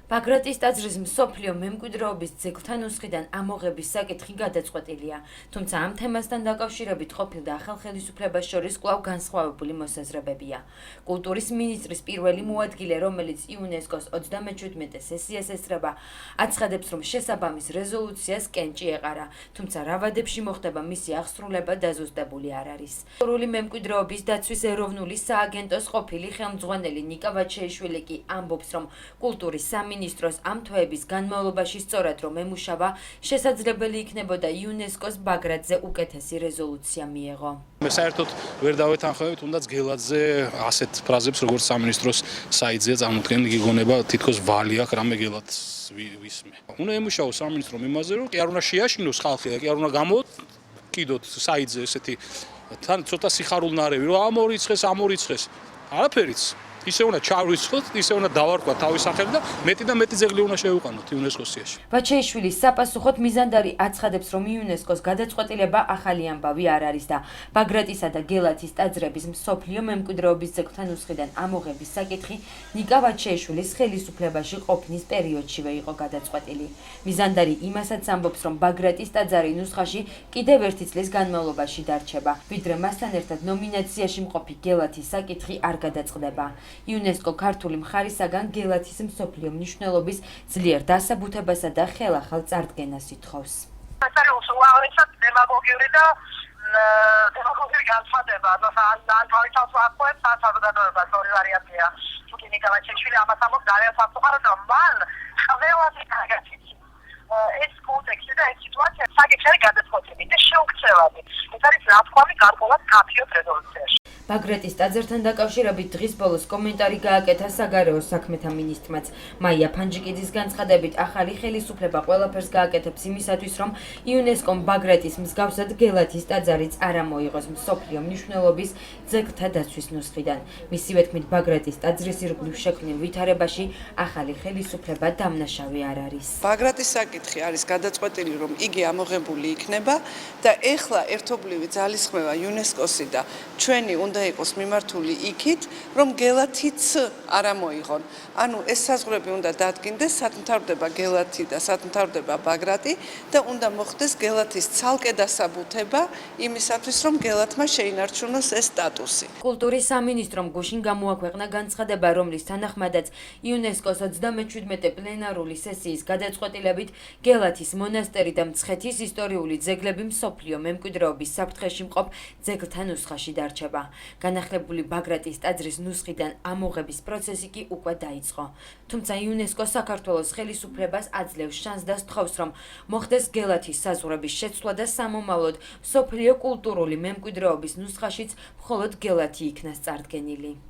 ბაგრატის ტაძრის მსოფლიო მემკვიდრეობის ძეგლთან უსხიდან ამოღების საკითხი გადაწყვეტილია, თუმცა ამ თემასთან დაკავშირებით ყოფილ და ახალ ხელისუფლებას შორის კვლავ განსხვავებული მოსაზრებებია. კულტურის მინისტრის პირველი მოადგილე, რომელიც იუნესკოს 37 სესიას ესწრება, აცხადებს, რომ შესაბამის რეზოლუციას კენჭი ეყარა, თუმცა რა ვადებში მოხდება მისი აღსრულება დაზუსტებული არ არის. კულტურული მემკვიდრეობის დაცვის ეროვნული სააგენტოს ყოფილი ხელმძღვანელი ნიკა ვაჩეიშვილი კი ამბობს, რომ კულტურის სამინისტროს ამ თვეების განმავლობაში სწორად რომ ემუშავა, შესაძლებელი იქნებოდა იუნესკოს ბაგრატზე უკეთესი რეზოლუცია მიეღო. მე საერთოდ ვერ დავეთანხმებით, თუნდაც გელაძე ასეთ ფრაზებს, როგორც სამინისტროს საიტზე წარმოდგენ, გიგონება თითქოს ვალი აქვს რამე გელათს ვისმე. უნდა ემუშაოს სამინისტრომ იმაზე, რომ კი არ უნდა შეაშინოს ხალხი და კი არ უნდა გამოკიდოთ საიტზე ესეთი თან ცოტა სიხარულნარევი, რომ ამ ორიცხეს, არაფერიც. ისე უნდა ჩავრიცხოთ, ისე უნდა დავარქვა თავის სახელი და მეტი და მეტი ძეგლი უნდა შევიყვანოთ იუნესკოს სიაში. ვაჩეიშვილის საპასუხოდ მიზანდარი აცხადებს, რომ იუნესკოს გადაწყვეტილება ახალი ამბავი არ არის და ბაგრატისა და გელათის ტაძრების მსოფლიო მემკვიდრეობის ძეგლთან უსხიდან ამოღების საკითხი ნიკა ვაჩეიშვილის ხელისუფლებაში ყოფნის პერიოდშივე იყო გადაწყვეტილი. მიზანდარი იმასაც ამბობს, რომ ბაგრატის ტაძარი ნუსხაში კიდევ ერთი წლის განმავლობაში დარჩება, ვიდრე მასთან ერთად ნომინაციაში მყოფი გელათის საკითხი არ გადაწყდება. იუნესკო ქართული მხარისაგან გელათის მსოფლიო მნიშვნელობის ძლიერ დასაბუთებასა და ხელახალ წარდგენას ითხოვს. დემაგოგიური განცხადება, ან თავისთავად ვაკვებს, ან საზოგადოებას ორი ვარიანტია. თუკი ნიკა ვაჩეიშვილი ამას ამბობს, ძალიან სამწუხაროდ, რომ მან ყველაზე კარგად იცის ეს კონტექსტი და ეს სიტუაცია საკითხი გადაწყვეტილი და შეუქცევადი. ეს არის ნათქვამი გარკვეულად კაფიოს რეზოლუციაში. ბაგრატის ტაძრთან დაკავშირებით დღის ბოლოს კომენტარი გააკეთა საგარეო საქმეთა მინისტრმაც. მაია ფანჯიკიძის განცხადებით, ახალი ხელისუფლება ყველაფერს გააკეთებს იმისათვის, რომ იუნესკომ ბაგრატის მსგავსად გელათის ტაძარიც არ ამოიღოს მსოფლიო მნიშვნელობის ძეგლთა დაცვის ნუსხიდან. მისივე თქმით, ბაგრატის ტაძრის ირგვლივ შექმნილ ვითარებაში ახალი ხელისუფლება დამნაშავე არ არის. ბაგრატის საკითხი არის გადაწყვეტილი, რომ იგი ამოღებული იქნება და ეხლა ერთობლივი ძალისხმევა იუნესკოსი და ჩვენი უნდა იყოს მიმართული იქით, რომ გელათიც არ ამოიღონ. ანუ ეს საზღვრები უნდა დადგინდეს, სათნთავდება გელათი და სათნთავდება ბაგრატი და უნდა მოხდეს გელათის ცალკე დასაბუთება იმისათვის, რომ გელათმა შეინარჩუნოს ეს სტატუსი. კულტურის სამინისტრომ გუშინ გამოაქვეყნა განცხადება, რომლის თანახმადაც იუნესკოს 37 პლენარული სესიის გადაწყვეტილებით გელათის მონასტერი და მცხეთის ისტორიული ძეგლები მსოფლიო მემკვიდრეობის საფრთხეში მყოფ ძეგლთა ნუსხაში დარჩება. განახლებული ბაგრატის ტაძრის ნუსხიდან ამოღების პროცესი კი უკვე დაიწყო. თუმცა იუნესკო საქართველოს ხელისუფლებას აძლევს შანსს და სთხოვს, რომ მოხდეს გელათის საზღვრების შეცვლა და სამომავლოდ მსოფლიო კულტურული მემკვიდრეობის ნუსხაშიც მხოლოდ გელათი იქნას წარდგენილი.